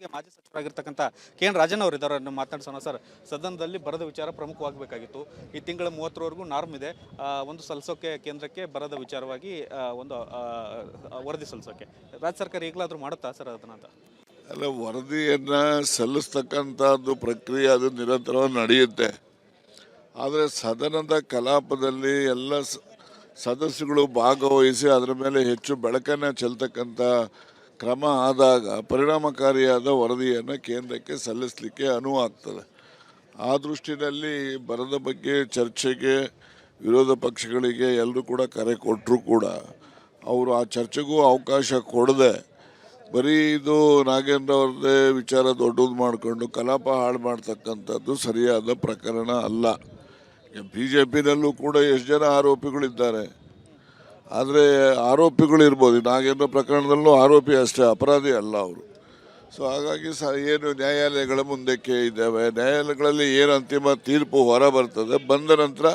ಜೊತೆಗೆ ಮಾಜಿ ಸಚಿವರಾಗಿರ್ತಕ್ಕಂಥ ಕೆ.ಎನ್. ರಾಜಣ್ಣ ಅವರು ಇದ್ದಾರೆ. ಮಾತನಾಡ್ಸೋಣ. ಸರ್, ಸದನದಲ್ಲಿ ಬರದ ವಿಚಾರ ಪ್ರಮುಖವಾಗಬೇಕಾಗಿತ್ತು. ಈ ತಿಂಗಳ 30ರವರೆಗೂ ನಾರ್ಮ್ ಇದೆ, ಒಂದು ಸಲ್ಲಿಸೋಕೆ ಕೇಂದ್ರಕ್ಕೆ ಬರದ ವಿಚಾರವಾಗಿ ಒಂದು ವರದಿ ಸಲ್ಲಿಸೋಕೆ ರಾಜ್ಯ ಸರ್ಕಾರ ಈಗಲಾದರೂ ಮಾಡುತ್ತಾ ಸರ್ ಅದನ್ನ ಅಂತ? ಅಲ್ಲ, ವರದಿಯನ್ನು ಸಲ್ಲಿಸ್ತಕ್ಕಂಥದ್ದು ಪ್ರಕ್ರಿಯೆ ಅದು ನಿರಂತರವಾಗಿ ನಡೆಯುತ್ತೆ. ಆದರೆ ಸದನದ ಕಲಾಪದಲ್ಲಿ ಎಲ್ಲ ಸದಸ್ಯಗಳು ಭಾಗವಹಿಸಿ ಅದರ ಮೇಲೆ ಹೆಚ್ಚು ಬೆಳಕನ್ನು ಚೆಲ್ತಕ್ಕಂಥ ಕ್ರಮ ಆದಾಗ ಪರಿಣಾಮಕಾರಿಯಾದ ವರದಿಯನ್ನು ಕೇಂದ್ರಕ್ಕೆ ಸಲ್ಲಿಸಲಿಕ್ಕೆ ಅನುವಾಗ್ತದೆ. ಆ ದೃಷ್ಟಿನಲ್ಲಿ ಬರದ ಬಗ್ಗೆ ಚರ್ಚೆಗೆ ವಿರೋಧ ಪಕ್ಷಗಳಿಗೆ ಎಲ್ಲರೂ ಕೂಡ ಕರೆ ಕೊಟ್ಟರು ಕೂಡ ಅವರು ಆ ಚರ್ಚೆಗೂ ಅವಕಾಶ ಕೊಡದೆ ಬರೀ ಇದು ನಾಗೇಂದ್ರ ಅವ್ರದ್ದೇ ವಿಚಾರ ದೊಡ್ಡದು ಮಾಡಿಕೊಂಡು ಕಲಾಪ ಹಾಳು ಮಾಡ್ತಕ್ಕಂಥದ್ದು ಸರಿಯಾದ ಪ್ರಕರಣ ಅಲ್ಲ. BJPನಲ್ಲೂ ಕೂಡ ಎಷ್ಟು ಜನ ಆರೋಪಿಗಳಿದ್ದಾರೆ. ಆದರೆ ಆರೋಪಿಗಳಿರ್ಬೋದು, ನಾಗೇಂದ್ರ ಪ್ರಕರಣದಲ್ಲೂ ಆರೋಪಿ ಅಷ್ಟೇ, ಅಪರಾಧಿ ಅಲ್ಲ ಅವರು. ಸೊ ಹಾಗಾಗಿ ಏನು ನ್ಯಾಯಾಲಯಗಳ ಮುಂದಕ್ಕೆ ಇದ್ದಾವೆ, ನ್ಯಾಯಾಲಯಗಳಲ್ಲಿ ಏನು ಅಂತಿಮ ತೀರ್ಪು ಹೊರ ಬರ್ತದೆ, ಬಂದ ನಂತರ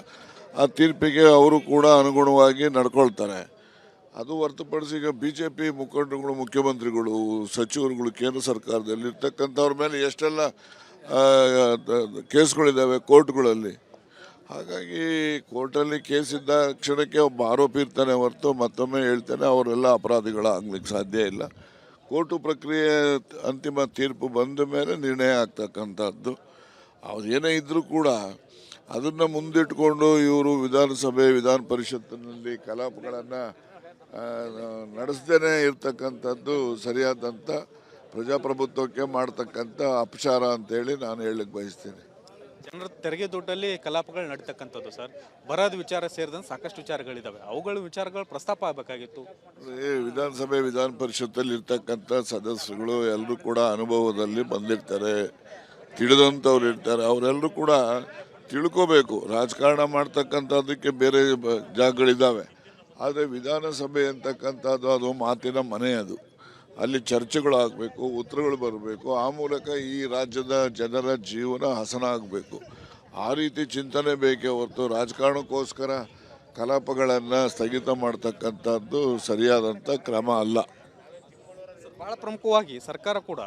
ಆ ತೀರ್ಪಿಗೆ ಅವರು ಕೂಡ ಅನುಗುಣವಾಗಿ ನಡ್ಕೊಳ್ತಾರೆ. ಅದು ಹೊರತುಪಡಿಸಿ ಈಗ BJP ಮುಖಂಡರುಗಳು, ಮುಖ್ಯಮಂತ್ರಿಗಳು, ಸಚಿವರುಗಳು ಕೇಂದ್ರ ಸರ್ಕಾರದಲ್ಲಿ ಇರ್ತಕ್ಕಂಥವ್ರ ಮೇಲೆ ಎಷ್ಟೆಲ್ಲ ಕೇಸ್ಗಳಿದ್ದಾವೆ ಕೋರ್ಟ್ಗಳಲ್ಲಿ. ಹಾಗಾಗಿ ಕೋರ್ಟಲ್ಲಿ ಕೇಸಿದ್ದ ಕ್ಷಣಕ್ಕೆ ಒಬ್ಬ ಆರೋಪಿ ಇರ್ತಾನೆ ಹೊರತು ಮತ್ತೊಮ್ಮೆ ಹೇಳ್ತಾನೆ ಅವರೆಲ್ಲ ಅಪರಾಧಿಗಳಾಗ್ಲಿಕ್ಕೆ ಸಾಧ್ಯ ಇಲ್ಲ. ಕೋರ್ಟು ಪ್ರಕ್ರಿಯೆ ಅಂತಿಮ ತೀರ್ಪು ಬಂದ ಮೇಲೆ ನಿರ್ಣಯ ಆಗ್ತಕ್ಕಂಥದ್ದು. ಅವ್ರು ಏನೇ ಇದ್ದರೂ ಕೂಡ ಅದನ್ನು ಮುಂದಿಟ್ಕೊಂಡು ಇವರು ವಿಧಾನಸಭೆ ವಿಧಾನ ಪರಿಷತ್ತಿನಲ್ಲಿ ಕಲಾಪಗಳನ್ನು ನಡೆಸದೇ ಇರ್ತಕ್ಕಂಥದ್ದು ಸರಿಯಾದಂಥ ಪ್ರಜಾಪ್ರಭುತ್ವಕ್ಕೆ ಮಾಡ್ತಕ್ಕಂಥ ಅಪಚಾರ ಅಂತೇಳಿ ನಾನು ಹೇಳಲಿಕ್ಕೆ ಬಯಸ್ತೀನಿ. ಜನರ ತೆರಿಗೆ ದುಡ್ಡಲ್ಲಿ ಕಲಾಪಗಳು ನಡೀತಕ್ಕಂಥದ್ದು ಸರ್, ಬರದ ವಿಚಾರ ಸೇರಿದಂತೆ ಸಾಕಷ್ಟು ವಿಚಾರಗಳಿದ್ದಾವೆ, ಅವುಗಳ ವಿಚಾರಗಳು ಪ್ರಸ್ತಾಪ ಆಗಬೇಕಾಗಿತ್ತು. ವಿಧಾನಸಭೆ ವಿಧಾನ ಪರಿಷತ್ತಲ್ಲಿ ಇರ್ತಕ್ಕಂಥ ಸದಸ್ಯರುಗಳು ಎಲ್ಲರೂ ಕೂಡ ಅನುಭವದಲ್ಲಿ ಬಂದಿರ್ತಾರೆ, ತಿಳಿದಂಥವ್ರು ಇರ್ತಾರೆ. ಅವರೆಲ್ಲರೂ ಕೂಡ ತಿಳ್ಕೋಬೇಕು. ರಾಜಕಾರಣ ಮಾಡ್ತಕ್ಕಂಥದ್ದಕ್ಕೆ ಬೇರೆ ಜಾಗಗಳಿದ್ದಾವೆ, ಆದರೆ ವಿಧಾನಸಭೆ ಅಂತಕ್ಕಂಥದ್ದು ಅದು ಮಾತಿನ ಮನೆ. ಅದು ಅಲ್ಲಿ ಚರ್ಚೆಗಳು ಆಗಬೇಕು, ಉತ್ತರಗಳು ಬರಬೇಕು, ಆ ಮೂಲಕ ಈ ರಾಜ್ಯದ ಜನರ ಜೀವನ ಹಸನ ಆಗಬೇಕು. ಆ ರೀತಿ ಚಿಂತನೆ ಬೇಕೇ ಹೊರತು ರಾಜಕಾರಣಕ್ಕೋಸ್ಕರ ಕಲಾಪಗಳನ್ನು ಸ್ಥಗಿತ ಮಾಡ್ತಕ್ಕಂಥದ್ದು ಸರಿಯಾದಂಥ ಕ್ರಮ ಅಲ್ಲ. ಬಹಳ ಪ್ರಮುಖವಾಗಿ ಸರ್ಕಾರ ಕೂಡ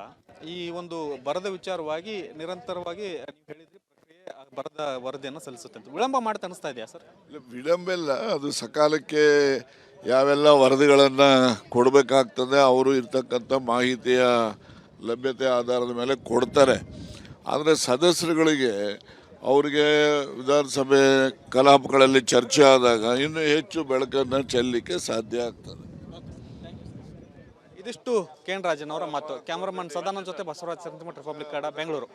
ಈ ಒಂದು ಬರದ ವಿಚಾರವಾಗಿ ನಿರಂತರವಾಗಿ ನೀವು ಹೇಳಿದ್ರಿ ಪ್ರಕ್ರಿಯೆ ಬರದ ವರದಿಯನ್ನು ಸಲ್ಲಿಸುತ್ತೆ ಅಂತ ವಿಳಂಬ ಮಾಡ್ತಾ ಅನಿಸ್ತಾ ಇದೆಯಾ ಸರ್? ವಿಳಂಬ ಇಲ್ಲ, ಅದು ಸಕಾಲಕ್ಕೆ ಯಾವೆಲ್ಲ ವರದಿಗಳನ್ನು ಕೊಡಬೇಕಾಗ್ತದೆ ಅವರು ಇರ್ತಕ್ಕಂಥ ಮಾಹಿತಿಯ ಲಭ್ಯತೆ ಆಧಾರದ ಮೇಲೆ ಕೊಡ್ತಾರೆ. ಆದರೆ ಸದಸ್ಯರುಗಳಿಗೆ ಅವರಿಗೆ ವಿಧಾನಸಭೆ ಕಲಾಪಗಳಲ್ಲಿ ಚರ್ಚೆ ಆದಾಗ ಇನ್ನೂ ಹೆಚ್ಚು ಬೆಳಕನ್ನು ಚೆಲ್ಲಲಿಕ್ಕೆ ಸಾಧ್ಯ ಆಗ್ತದೆ. ಇದಿಷ್ಟು ಕೆ.ಎನ್. ರಾಜನ್ ಅವರ ಮಾತು. ಕ್ಯಾಮರಾಮನ್ ಸದಾನಂದ್ ಜೊತೆ ಬಸವರಾಜ್ ಸಂತಮಠ, ರಿಪಬ್ಲಿಕ್ ಕನ್ನಡ, ಬೆಂಗಳೂರು.